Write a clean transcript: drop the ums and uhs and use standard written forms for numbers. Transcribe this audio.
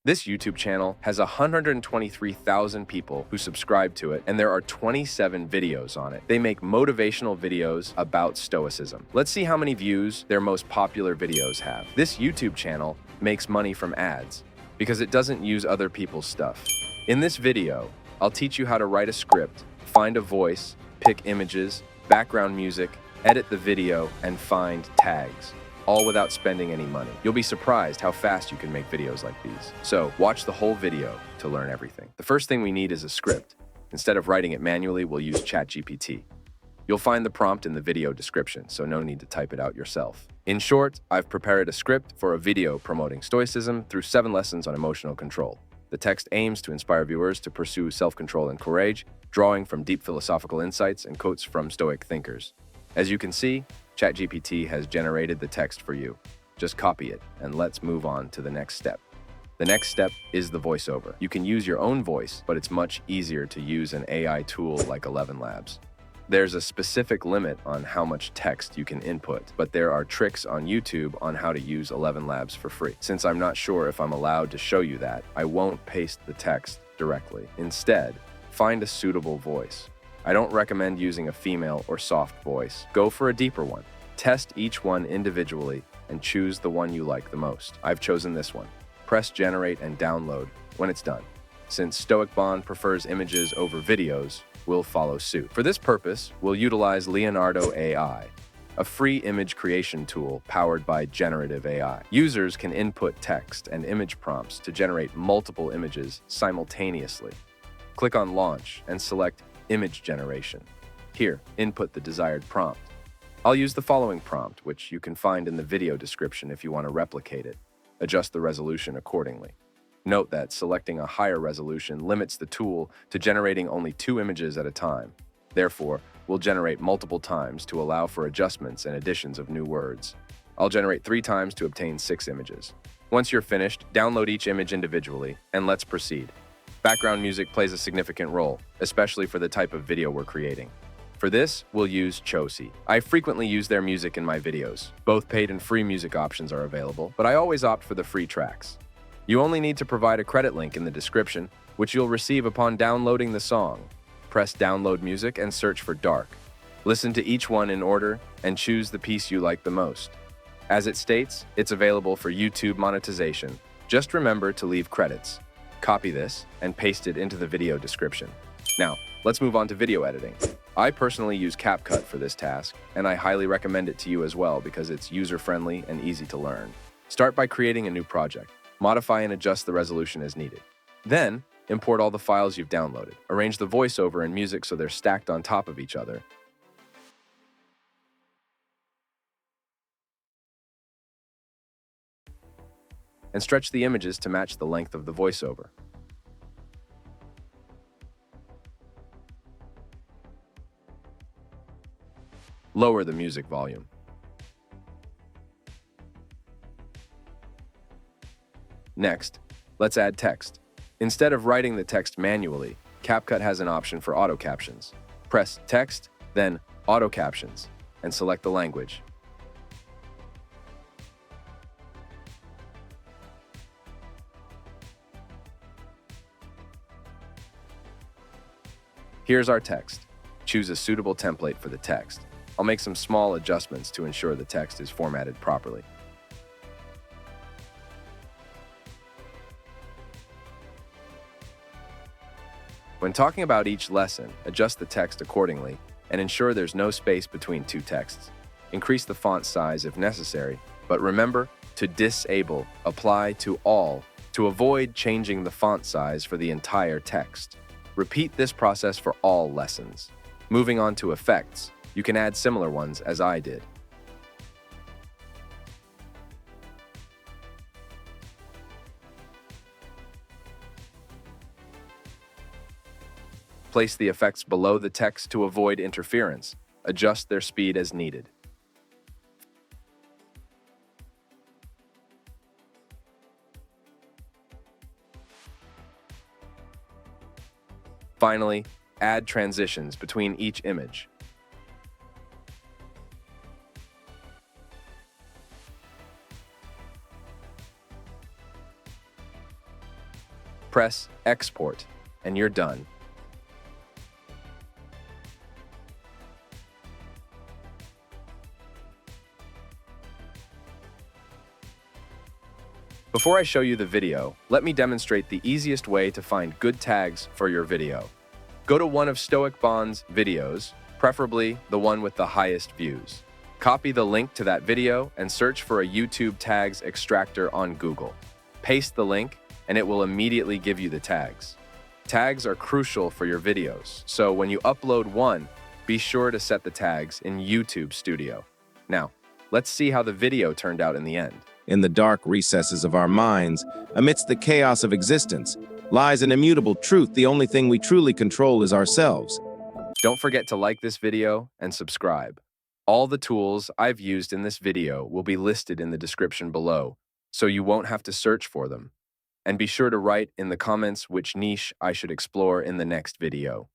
This YouTube channel has 123,000 people who subscribe to it, and there are 27 videos on it. They make motivational videos about Stoicism. Let's see how many views their most popular videos have. This YouTube channel makes money from ads because it doesn't use other people's stuff. In this video, I'll teach you how to write a script, find a voice, pick images, background music, edit the video, and find tags, all without spending any money. You'll be surprised how fast you can make videos like these. So watch the whole video to learn everything. The first thing we need is a script. Instead of writing it manually, we'll use ChatGPT. You'll find the prompt in the video description, so no need to type it out yourself. In short, I've prepared a script for a video promoting Stoicism through 7 lessons on emotional control. The text aims to inspire viewers to pursue self-control and courage, drawing from deep philosophical insights and quotes from Stoic thinkers. As you can see, ChatGPT has generated the text for you. Just copy it, and let's move on to the next step. The next step is the voiceover. You can use your own voice, but it's much easier to use an AI tool like 11 Labs. There's a specific limit on how much text you can input, but there are tricks on YouTube on how to use 11 Labs for free. Since I'm not sure if I'm allowed to show you that, I won't paste the text directly. Instead, find a suitable voice. I don't recommend using a female or soft voice. Go for a deeper one. Test each one individually and choose the one you like the most. I've chosen this one. Press generate and download when it's done. Since Stoic Bond prefers images over videos, we'll follow suit. For this purpose, we'll utilize Leonardo AI, a free image creation tool powered by generative AI. Users can input text and image prompts to generate multiple images simultaneously. Click on Launch and select Image Generation. Here, input the desired prompt. I'll use the following prompt, which you can find in the video description if you want to replicate it. Adjust the resolution accordingly. Note that selecting a higher resolution limits the tool to generating only 2 images at a time. Therefore, we'll generate multiple times to allow for adjustments and additions of new words. I'll generate 3 times to obtain 6 images. Once you're finished, download each image individually, and let's proceed. Background music plays a significant role, especially for the type of video we're creating. For this, we'll use Chosi. I frequently use their music in my videos. Both paid and free music options are available, but I always opt for the free tracks. You only need to provide a credit link in the description, which you'll receive upon downloading the song. Press Download Music and search for Dark. Listen to each one in order and choose the piece you like the most. As it states, it's available for YouTube monetization. Just remember to leave credits. Copy this and paste it into the video description. Now, let's move on to video editing. I personally use CapCut for this task, and I highly recommend it to you as well because it's user-friendly and easy to learn. Start by creating a new project. Modify and adjust the resolution as needed. Then, import all the files you've downloaded. Arrange the voiceover and music so they're stacked on top of each other. And stretch the images to match the length of the voiceover. Lower the music volume. Next, let's add text. Instead of writing the text manually, CapCut has an option for auto captions. Press Text, then Auto Captions, and select the language. Here's our text. Choose a suitable template for the text. I'll make some small adjustments to ensure the text is formatted properly. When talking about each lesson, adjust the text accordingly and ensure there's no space between 2 texts. Increase the font size if necessary, but remember to disable Apply to All to avoid changing the font size for the entire text. Repeat this process for all lessons. Moving on to effects, you can add similar ones as I did. Place the effects below the text to avoid interference. Adjust their speed as needed. Finally, add transitions between each image. Press Export, and you're done. Before I show you the video, let me demonstrate the easiest way to find good tags for your video. Go to one of Stoic Bond's videos, preferably the one with the highest views. Copy the link to that video and search for a YouTube tags extractor on Google. Paste the link, and it will immediately give you the tags. Tags are crucial for your videos, so when you upload one, be sure to set the tags in YouTube Studio. Now, let's see how the video turned out in the end. In the dark recesses of our minds, amidst the chaos of existence, lies an immutable truth. The only thing we truly control is ourselves. Don't forget to like this video and subscribe. All the tools I've used in this video will be listed in the description below, so you won't have to search for them. And be sure to write in the comments which niche I should explore in the next video.